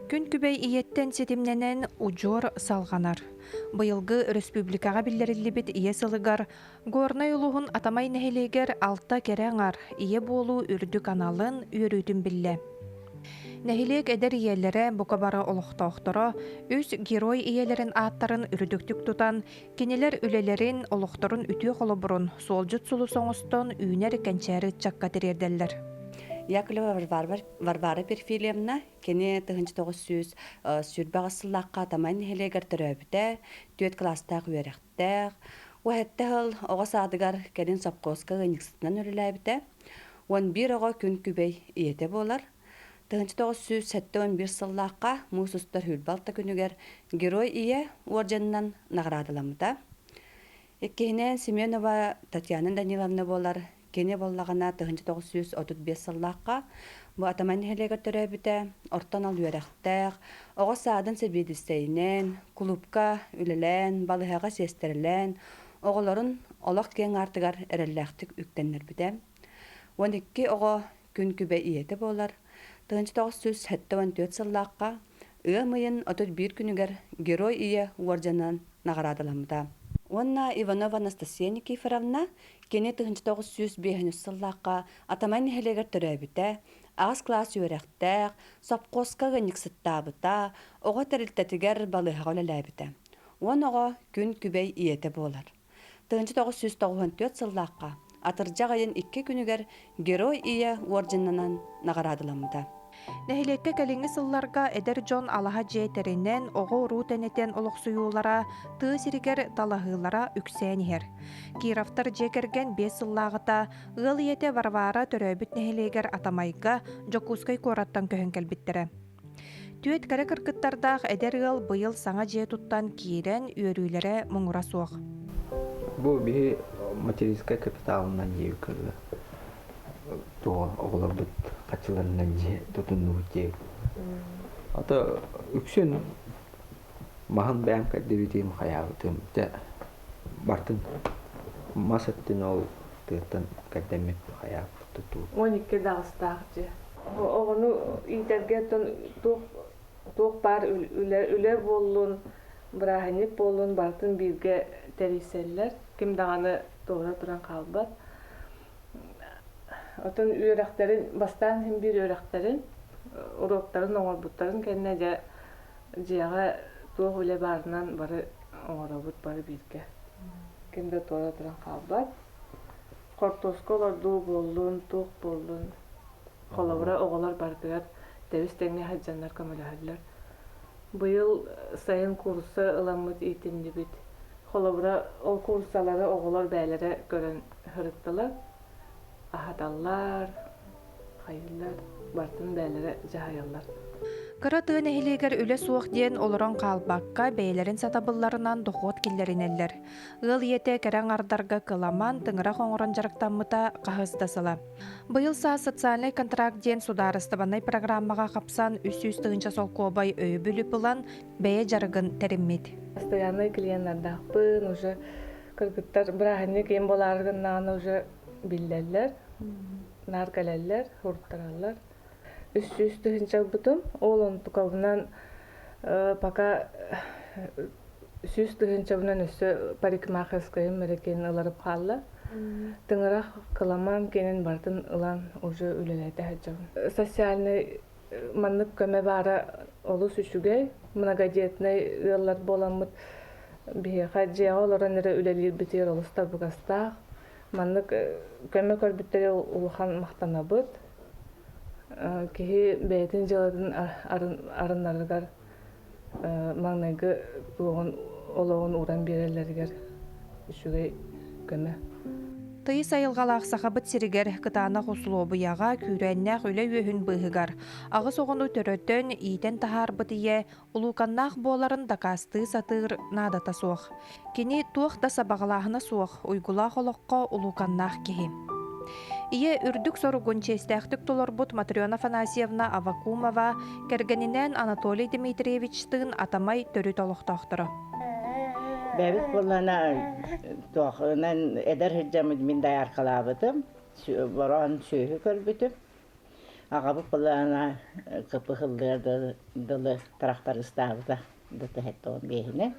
Күн күбей иеттен сетимненен ужор салганар. Быйылгы республикага биллериллибит ие сылыгар, горнай улуһун атамай нехилегер алта кереңар, ие болу үрдү каналын үйрүтүн билле. Нехилег эдер иеллере букабара олохтоохторо, үс герой иелерин аттарын үрдүктүк тутан, кинилер үлелерин олохторун ütүө холобурун, солжут сулу соңостон үүнер кенчери чакка тирерделлер. Яковлева Варвара Перфильевна, кене 1900 сүрбағысыллаққа таман хелегер төрөбіте, түйет класстақ үйеректәқ, уәтті хыл оға садыгар кәден сапқосқа ғыниксытынан өріләбіте, 11 оға күн күбей иете болар. 1971 сыллаққа мұсыстар хүлбалта күнігер герой ие орденнан нағырадыламыда. Еккенен Семенова Татьяна Даниловна болар, кене боллағана 1935 сыллаққа бұ атаман хелегер төрөбіте, ортан ал үйеректәқ, оға садын себедістейінен, клубка үлелен, балыхаға сестерілен, оғыларын олақ кен артығар әрелләқтік үктенлер біде. 12 оға күн күбе иеті болар, 1974 сыллаққа ымайын 31 күнігер герой ие орденнан нағырадыламыда. Онна Иванова Анастасия Никифоровна кене 1905 сыллаққа атаман хелегер төрөбіте, ағыз класс үйеректәқ, сапқосқа ғыниксыттабыта, оға тәрілтәтігер балыға өлеләбіте. Он оға күн күбей иеті болар. 1994 сыллаққа атыржағайын 2 күнігер герой ие орденнан нағырадыламыда. Нехилекке кәліңі сылларға әдер Джон алаға жейтерінен оғы ұру тәнетен олықсуюлара, тығы сиригер талағылара үксәнігер. Кировтар жекерген 5 сыллағыта, ғыл ете Варвара төрөбіт нехилегер атамайға жокускай кораттан көхін кәлбіттірі. Түйет кәрі кіркіттардақ әдер ғыл бұйыл саңа жей тұттан кейрен үйерүйлері мұңыра соқ. Бұл бігі материнская капиталынан еу кірді. Туға оғылар бұд қачыларынан же тұтынуы тек. Ата үксен маған бән кәддебетейім қаяғытым. Бартын масаттын ол тұқтан кәддемет қаяғы тұту. 12 дағыстағы же. Оғыны итергеттен туқ бар үлер болуын, бірағынеп болуын бартын бірге тәрейселер. Кім дағаны тоғыра тұран қалбат. Отын үйректерин, бастан hem bir үйректерин, уроктарын, оңорбуттарын кәнне жияға туық үле барынан бары оңорабут бары бірге. Кімді тоғыра тұран қалбат. Қортосколар ду болуын, туқ болуын, қолабыра оғылар бардығар, дәвістеңне хаджанлар көмілі. Бұйыл сайын курсы ыламыд итінді біт. Қолабыра ол курсалары оғылар бәйлері көрін хырыттылар. Ахадаллар, хайыллар, бартын бәйлері жағайаллар. Кыра тыын эхилегер үле суох диен олорон қалбаққа бәйлерин сатабылларынан дохот киллеринеллер. Ыл ете кәрәң ардарға кыламан тыңыра қоңырон жарықтамыта қағыздасыла. Бұйыл са социальный контракт диен сударыстыбанай программаға қапсан үс-үс тыгынча сол кобай өй бүліп бұлан бәйе жарығын тәріммет. Постоянный клиенттардақпын, уже кыргыттар бірағыне кейін боларғыннағын уже биллерлер, наркалерлер, хұрттаралар. Үс-үс тыгынча бұтым, олын тұқабынан пока үс-үс тыгынча бұнан үсі парикмахерскайын мәрекенін ыларып қалла. Тыңырақ кыламан кенен бартын ылан уже үлеләді әджауын. Социальный маннық көмі бары олы сүшігей, многодетный ыллар боламыд. Бейеға жеға оларан әрі үлелер бітер олыстар бұғастақ. Маннық көмі көрбіттері ұлған мақтанабыд. Кеге бәйтін жыладың арынларығар маңнайғы олығын уран берелерігер үшігей көмі. Тыйы сайылғалақ сақабыт сиригер кытана құсылуобыяға күрәннәқ үлі өйін бұғығар. Ағыз оғыну төрөттен ийтен тахар бұтые ұлуканнақ боларын дакасты сатыр надата соқ. Кені туық да сабағалағына соқ, ұйгулақ олыққа ұлуканнақ кеhi. Ие үрдік соругун честәқтік толорбут Матриона Афанасьевна Авакумова кәргенінен Анатолий Дмитриевичтің атамай төрі толықтақтыры. Бәбіт болана тоқынан әдір хіджамыд мен даяр қалабытым, баран сөйі көрбітім. Ағабы пылана кыпы хылдырды дылы тарақтар ұстағыда дыты хетті он бейіне.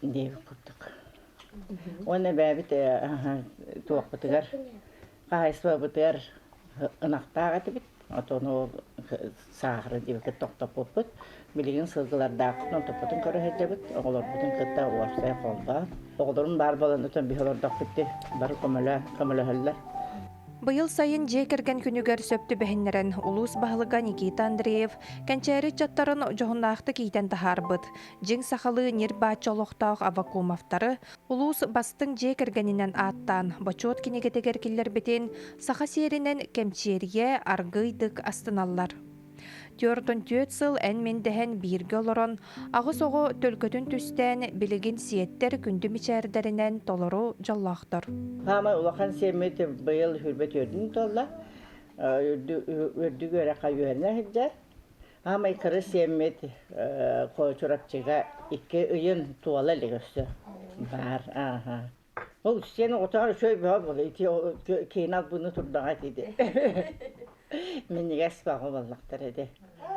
Дейбі күрдік. Оны бәбіт туақ бұтығар, қағайсыва бұтығар ынақтаға тібіт. Отоны сағыры дейбі кіт тоқтап бұппыт. Білеген сылғыларда құтын тұппытын көрі хеджебіт. Оғылар бұтын кітті уақсай қолға. Оғыларын бар болан ұтын бейхолардақ бітті. Бары көмілі хөллер. Быйыл сайын жекерген күнүгер сөптү бэхиннерен улус баһылыга Никита Андреев кенчери чаттарын жоһуннаахты кийтен тахарбыт. Жиң сахалы нир баачолохтаах Авакумовтары улус бастың жекергенинен аттан бочот кинегетегер киллер бетин саха серинен кемчерие аргыйдык астыналлар. Тёрдон төт сыл эн мендehen бирге олорон агыс ого төлкөтүн түстен билигин сиеттер күндү мичердеринен толору жоллахтар. Хама улахан семети быйыл хүрбет өрдүн толла. Өрдү көрө кайыына хеджа. Хама икары семети койчурапчыга 2 ыйын туала легөсө. Бар, Ол сен отар шөй бол, ити кейнал буну турдага диди. Мен негес багы боллактар эди.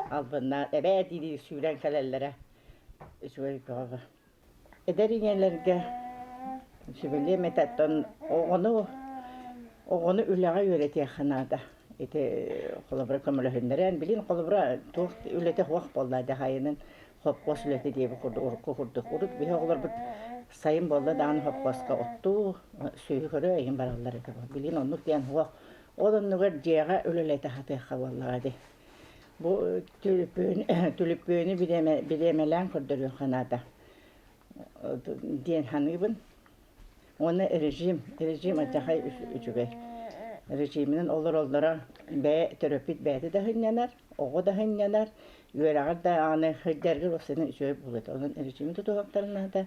Албына эбе диди сүрен калеллере. Шөй багы. Эдеринелерге Şöyle metattan onu ülağa öğretiyor hanada. İşte kolabra kamerahınların bilin kolabra tuh ülete hoş bolladı hayının hopkos ülete diye bir kurdu kurdu bir oğlar bir sayın bolladı an hopkoska ottu suyu körü ayın baralları da bilin onu diyen hoş onun nüger diye ülete hatı havalladı. Bu tülüpünü bilemelen kurduruyor hanada. Diyen hanıbın Onu rejim acayip üçüge. Rejiminin ollara be terapit beyde de hınyanar, oğu da hınyanar. Yüreğe de anı hıdergir o senin üçüge buluyor. Onun rejimi de doğaklarına da,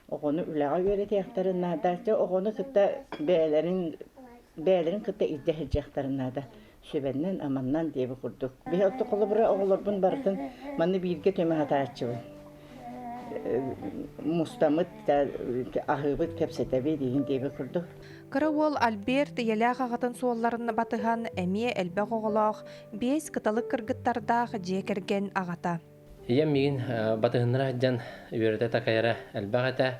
oğunu ülağa öğretiyaklarına da, oğunu kıtta beylerin kıtta iddeheceklerine da. Şöbenden amandan diye bir kurduk. Bir hafta kolabra oğullar bun barıtın, bana bilge tüme hata açıvın. Mustamıt da ahıbıt kepsetebi deyin diye kurdu. Kıravol Albert yelağ ağatın suollarını batıhan emiye elbaq oğulaq 5 kıtalık kırgıttardağ jekergen ağata. Iyem migin batıhınıra hajjan üyerete takayara elbaq ete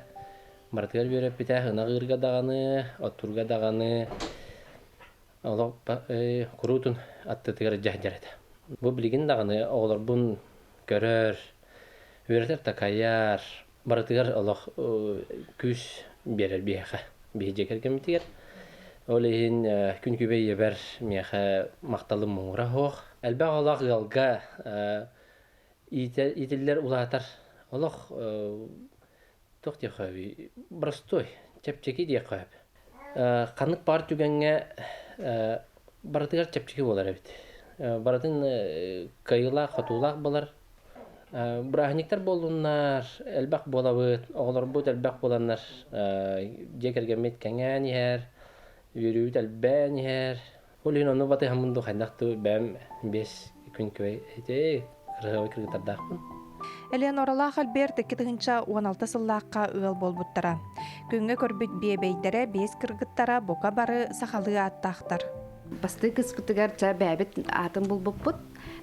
martıgar üyerep bite hınağırga dağını, oturga dağını oğulaq kurutun attıtıgar jahjar ete. Bu bilgin dağını oğular bun görür. Üreter takayar, baratıgar Allah küs berer biyaha, biyecekler kemitiger. Olehin gün kübeye ber miyaha maktalı muğra hoğ. Elbaq Allah galga itiller ulatar. Allah toq diye qabi, brastoy, çepçeki diye qabi. Kanık bar tügenge baratıgar çepçeki bolar ebit. Baratın kayıla, xatulaq bolar. Brahnikler bolunlar, elbaq bolabıt, oğlar bu elbaq bolanlar, jekerge metkengen yer, yürüyüt elben yer. Olin onu batı hamundu xandaqtu bam 5 gün köy ete kırığı kırgıtardaqpın. Eleonora Albert 2016 sılлаққа ığıl bolbuttara. Күнгө көрбүт биебейдere 5 kırgıttara boka barı sahalı attaqtar. Басты кыспытыгар ча бәбит атын булбуппут.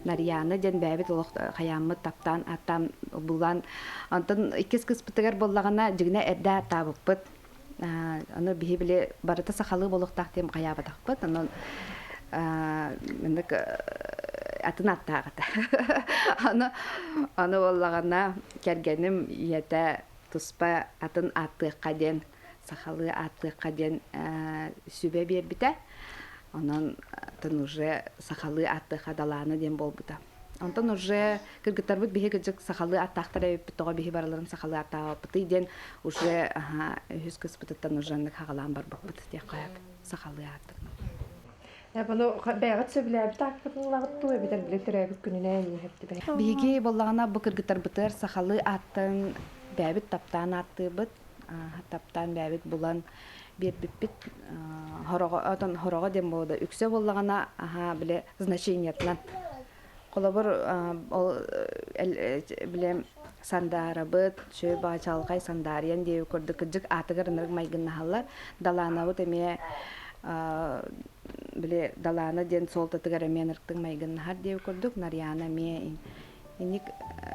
Нарияны ден бәбит олық хаямы таптан аттан булан. Антын икес кыспытыгар боллагана жигне эдда табыппыт. Аны бихи биле барыта сахалы болуктак тем хаябатакпыт. Аны мендик атын аттагыта. Аны боллагана кергеним ете туспа атын аттыкка ден сахалы аттыкка ден сүбе бербите. Ondan уже сахалы атты хадаланы дем болбута. Ondan уже кыргыттарбыт биһи гыжык сахалы аттактар эбит тога биһи бараларын сахалы аттаа быты ден уже хүз кыспыттан уже ник хагалан бар быт дия каяп сахалы атты. Я баны бәгат сөбүләп тактыгылагыт туй битер билектерәбит күнүнә ехепти бә. Биһиги боллагана бу кыргыттарбытыр сахалы аттын бәбит таптан атты быт. Таптан бәбит булан бит хорого дем болду. Үксө боллагана биле значениятнан. Колобор биле сандарабыт, чөй бачалгай сандариян деп көрдүк. Кыжык атыгыр нырг майгын халлар даланабыт эме биле далана ден солтатыгар менерктың майгын хар деп көрдүк нарьяна ме иник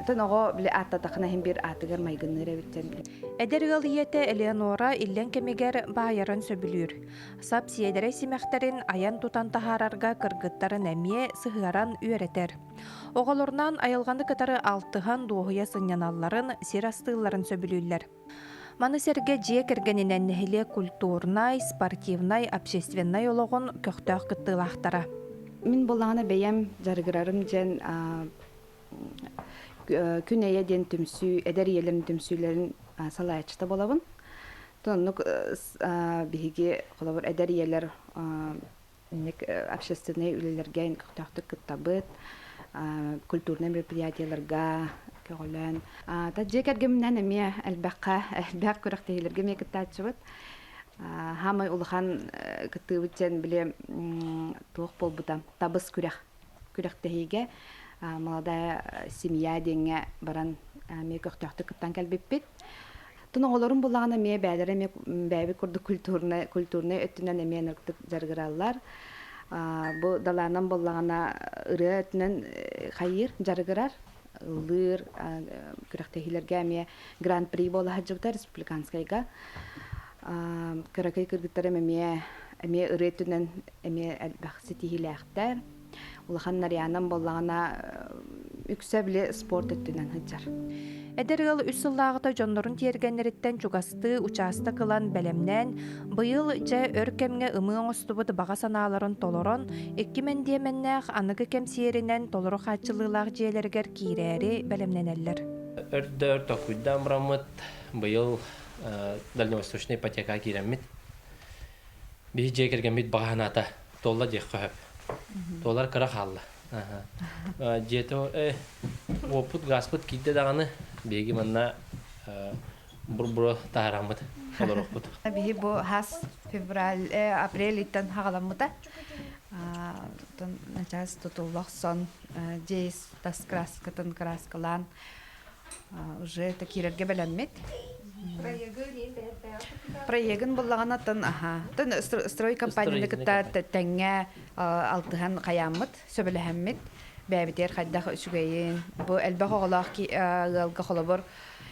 тон ого биле аттатакына хим бир атыгар майгынныр эбиттен. Эдергал иете Элеонора иллен кемигер баайарын сөбүлүр. Сап сиедере симехтерин аян тутан тахарарга кыргыттарын эмие сыһыаран үөретер. Оголорунан айылганды кытары алтыхан дуохуя сыньяналларын сир астыыларын сөбүлүллер. Маны серге жие кергенинен нехиле культурнай, спортивнай, общественнай ологон көктөөх кыттыылаахтара. Мин болағына бәйем жаргырарым жен күн әйе ден түмсүй, әдер елерін түмсүйлерін салайчыта болабын. Тоннук биһиги қолабыр әдер елер общественный үлелерге көктөөхтүк кыттабыт, культурный мероприятияларга көголен. Та жекерге миннен эме әлбәк көрөктейлерге ме кыттаачыбыт. Хамай улахан кыттыбытчен биле туох болбутам. Табыс күрәктеһиге молодая семья денге баран ме көктөөхтүк кыттан кэлбиппит. Туну олорун булагана ме бәдере ме бәби курду культурный өттүнөн эме нырктык жаргыраллар. Бу даланан боллагана ыры өттүнөн хайыр жаргырар. Лыр күрәктеһилерге ме гран-при бола хаҗыбыта республиканскайга. Кыракай кыргыттар эме ыры өттүнөн эме әлбәхси тиһиләхтәр. Улахан нарьянан боллагана үксә биле спорт өттүнөн хаҗар. Эдергал үссыллаагыта жоннорун тиергеннериттен чугасты участа кылан бәлемнән быйыл жа өркемге ымы оңостубут бага санааларын толорон 2000 аныгы кемсиеринен толору хатчылыылаах жиэлергер киирээри бәлемненеллер. Өрдөр токуйдан бурамыт быйыл дальневосточный ипотека киреммит. Бии жие кергенмит баганата толла жек көһөп. Толар кыра халла. Жето опут гаспыт кидде даганы беги манна бур таарамыт олорокпут. Биһи бу хас апрель иттен хагаламыта. Тон начас тутуллахсон жейс тас краскатын краскалан уже такирерге белеммит. Проегын боллагана тон строй компанияны кытта тәңгә алтыхан каямыт сөбеләһәммит бәбитер хадда сүгәйен бу әлбәх оглах ки галга холобор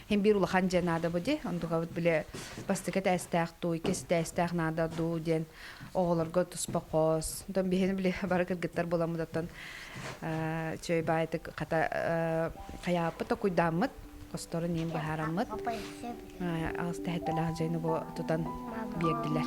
hem bir ulahan cenada bu de onduga bile bastıket estaq tu ikisi de estaq nada du den oğlarga tuspaqos dan bihen bile barakır gitar bolamıdatan çöy baytı kata kayapı ta kuydamıt kostorun nim baharamıt az tehetler jeni bu tutan biyekdiler